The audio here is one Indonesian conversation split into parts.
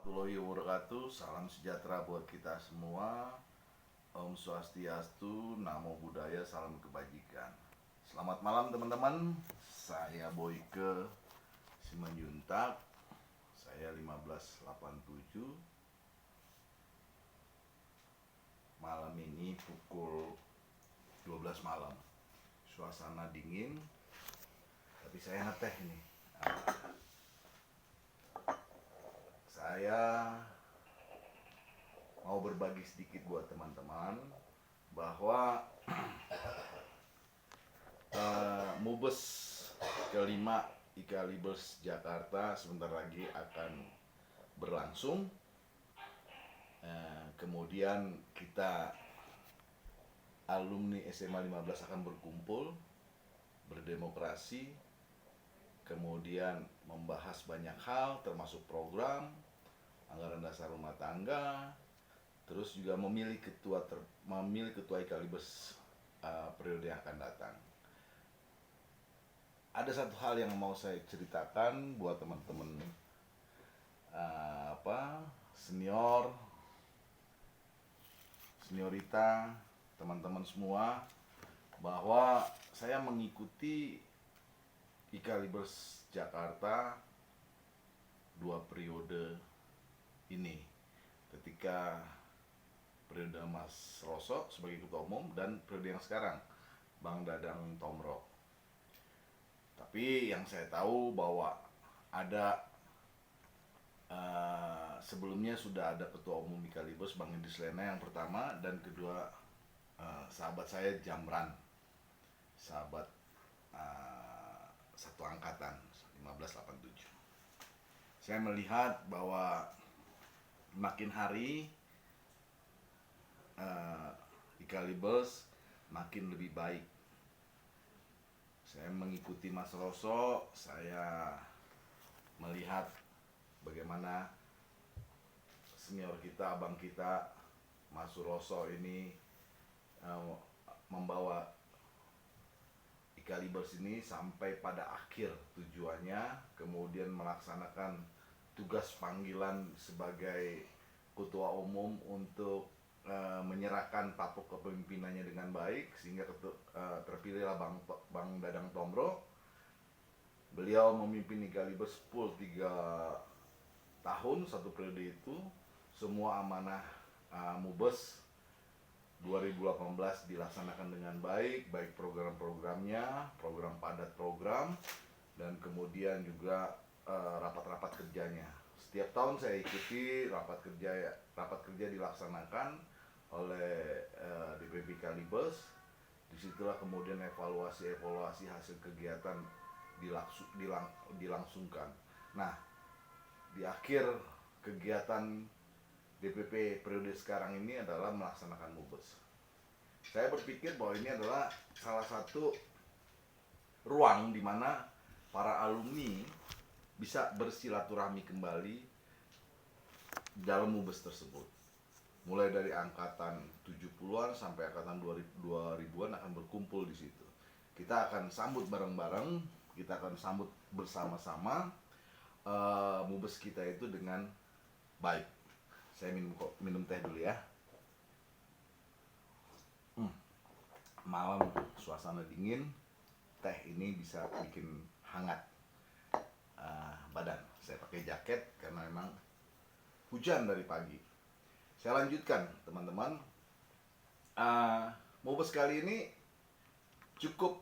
warahmatullahi wabarakatuh. Salam sejahtera buat kita semua. Om Swastiastu, Namo Buddhaya, salam kebajikan. Selamat malam teman-teman. Saya Boyke Simanjuntak. Saya 1587. Malam ini pukul 12 malam. Suasana dingin, tapi saya ngeteh ini. Saya mau berbagi sedikit buat teman-teman bahwa Mubes kelima Ikalibers Jakarta sebentar lagi akan berlangsung. Kemudian kita alumni SMA 15 akan berkumpul, berdemokrasi, kemudian membahas banyak hal termasuk program, anggaran dasar rumah tangga, terus juga memilih ketua Ikalibers periode yang akan datang. Ada satu hal yang mau saya ceritakan buat teman-teman seniorita, teman-teman semua, bahwa saya mengikuti Ikalibers Jakarta 2 periode ini, ketika periode Mas Roso sebagai ketua umum dan periode yang sekarang Bang Dadang Tomro. Tapi yang saya tahu bahwa ada sebelumnya sudah ada ketua umum Ikalibers Bang Idris Lena yang pertama, dan kedua sahabat saya Jamran, sahabat satu angkatan 1587. Saya melihat bahwa makin hari Ikalibers makin lebih baik. Saya mengikuti Mas Roso, saya melihat bagaimana senior kita, abang kita, Mas Roso ini membawa Ikalibers ini sampai pada akhir tujuannya, kemudian melaksanakan tugas panggilan sebagai ketua umum untuk menyerahkan tampuk kepemimpinannya dengan baik, sehingga terpilihlah Bang Dadang Tomro. Beliau memimpin Ikalibers full 3 tahun, 1 periode itu. Semua amanah Mubes 2018 dilaksanakan dengan baik, baik program-programnya, program padat program, dan kemudian juga rapat-rapat kerjanya. Setiap tahun saya ikuti rapat kerja dilaksanakan oleh DPP Ikalibers. Disitulah kemudian evaluasi hasil kegiatan dilangsungkan. Nah, di akhir kegiatan DPP periode sekarang ini adalah melaksanakan Mubes. Saya berpikir bahwa ini adalah salah satu ruang di mana para alumni bisa bersilaturahmi kembali dalam Mubes tersebut. Mulai dari angkatan 70-an sampai angkatan 2000-an akan berkumpul di situ. Kita akan sambut bareng-bareng, kita akan sambut bersama-sama Mubes kita itu dengan baik. Saya minum teh dulu ya. Malam suasana dingin, teh ini bisa bikin hangat badan. Saya pakai jaket karena memang hujan dari pagi. Saya lanjutkan teman-teman. Mubes kali ini cukup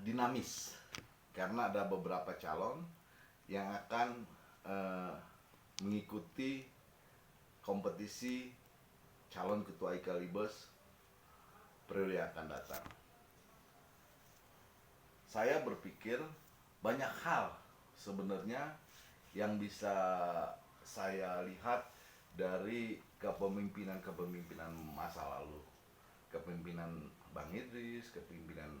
dinamis karena ada beberapa calon yang akan mengikuti kompetisi calon ketua Ikalibers periode yang akan datang. Saya berpikir banyak hal sebenarnya yang bisa saya lihat dari kepemimpinan masa lalu. Kepemimpinan Bang Idris, kepemimpinan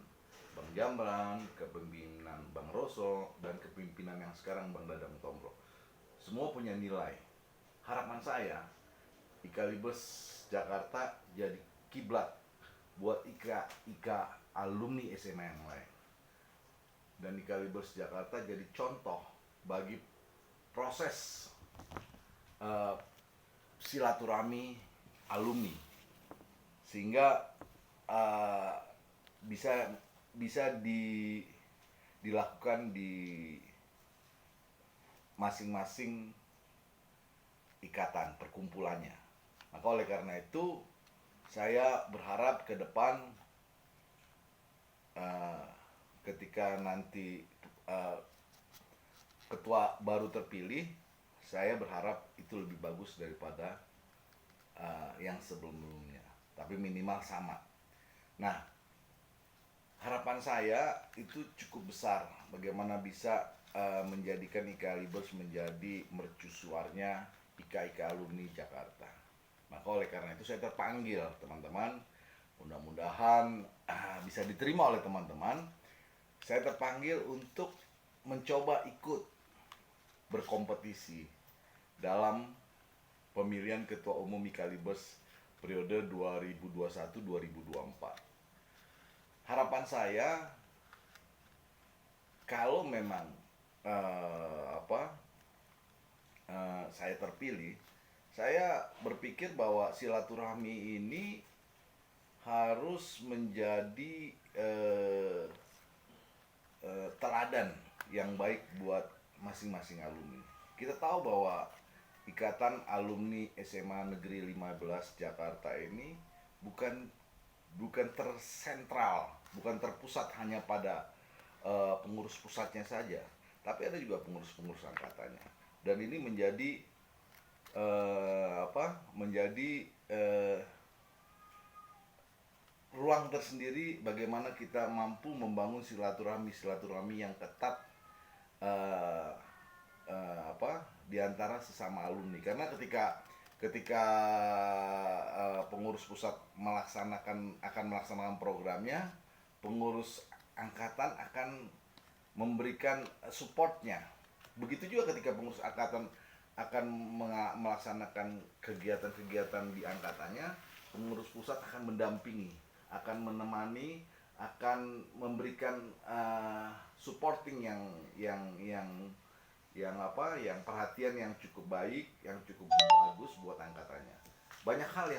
Bang Jamran, kepemimpinan Bang Roso, dan kepemimpinan yang sekarang Bang Dadang Tomro. Semua punya nilai. Harapan saya Ikalibers Jakarta jadi kiblat buat Ika alumni SMA yang lain. Dan Ikalibers Jakarta jadi contoh bagi proses eh, silaturahmi alumni, sehingga eh, bisa bisa dilakukan di masing-masing ikatan perkumpulannya. Maka oleh karena itu saya berharap ke depan eh, ketika nanti eh, ketua baru terpilih, saya berharap itu lebih bagus daripada yang sebelum-sebelumnya, tapi minimal sama. Nah, harapan saya itu cukup besar, bagaimana bisa menjadikan IKA-Libers menjadi mercusuarnya IKA-IKA alumni Jakarta. Maka oleh karena itu saya terpanggil, teman-teman, mudah-mudahan bisa diterima oleh teman-teman. Saya terpanggil untuk mencoba ikut berkompetisi dalam pemilihan ketua umum IKA-Libers periode 2021-2024. Harapan saya, kalau memang saya terpilih, saya berpikir bahwa silaturahmi ini harus menjadi teladan yang baik buat masing-masing alumni. Kita tahu bahwa Ikatan Alumni SMA Negeri 15 Jakarta ini bukan tersentral, bukan terpusat hanya pada pengurus pusatnya saja, tapi ada juga pengurus-pengurus angkatannya. Dan ini menjadi ruang tersendiri bagaimana kita mampu membangun silaturahmi yang ketat di antara sesama alumni. Karena ketika pengurus pusat akan melaksanakan programnya, pengurus angkatan akan memberikan supportnya. Begitu juga ketika pengurus angkatan akan melaksanakan kegiatan-kegiatan di angkatannya, pengurus pusat akan mendampingi, akan menemani, akan memberikan supporting yang perhatian yang cukup baik, yang cukup bagus buat angkatannya. Banyak hal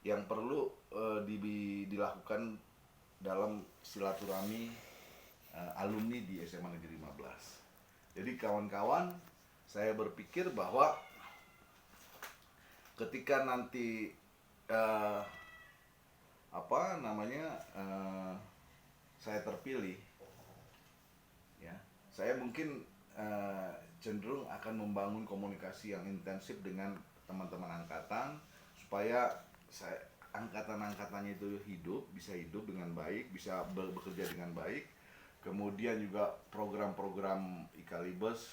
yang perlu dilakukan dalam silaturahmi alumni di SMA Negeri 15. Jadi kawan-kawan, saya berpikir bahwa ketika nanti saya terpilih, ya, saya mungkin cenderung akan membangun komunikasi yang intensif dengan teman-teman angkatan supaya angkatan-angkatannya itu bisa hidup dengan baik, bisa bekerja dengan baik. Kemudian juga program-program IKA-Libers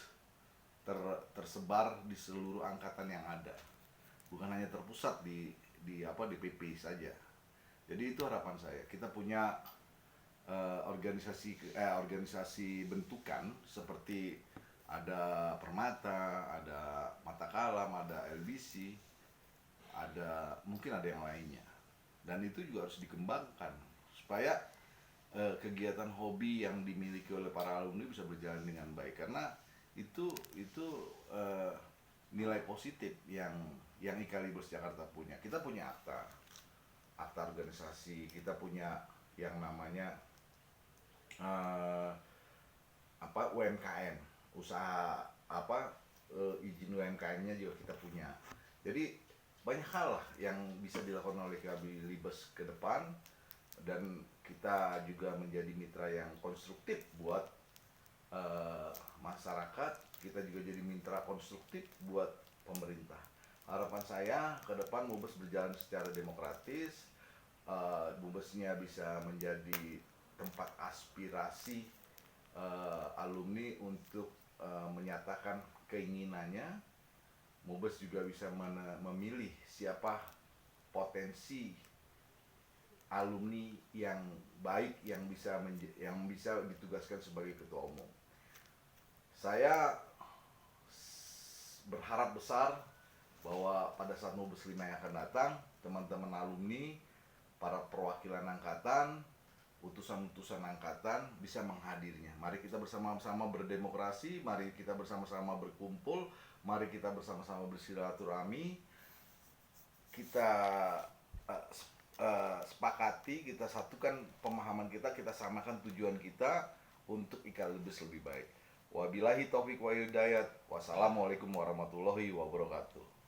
tersebar di seluruh angkatan yang ada, bukan hanya terpusat di PP saja. Jadi itu harapan saya. Kita punya organisasi bentukan seperti ada Permata, ada Mata Kalam, ada LBC, mungkin ada yang lainnya. Dan itu juga harus dikembangkan supaya kegiatan hobi yang dimiliki oleh para alumni bisa berjalan dengan baik, karena itu nilai positif yang IKA-Libers Jakarta punya. Kita punya akta organisasi, kita punya yang namanya UMKM, usaha izin UMKM-nya juga kita punya. Jadi banyak hal lah yang bisa dilakukan oleh IKA-Libers ke depan, dan kita juga menjadi mitra yang konstruktif buat masyarakat. Kita juga jadi mitra konstruktif buat pemerintah. Harapan saya ke depan Mubes berjalan secara demokratis, Mubesnya bisa menjadi tempat aspirasi alumni untuk menyatakan keinginannya. Mubes juga bisa memilih siapa potensi alumni yang baik yang bisa ditugaskan sebagai ketua umum. Saya berharap besar bahwa pada saat Mubes 5 yang akan datang, teman-teman alumni, para perwakilan angkatan utusan-utusan angkatan bisa menghadirinya. Mari kita bersama-sama berdemokrasi, mari kita bersama-sama berkumpul, mari kita bersama-sama bersilaturahmi, kita sepakati, kita satukan pemahaman kita samakan tujuan kita untuk IKALBIS lebih baik. Wabillahi taufiq wa hidayat. Wassalamualaikum warahmatullahi wabarakatuh.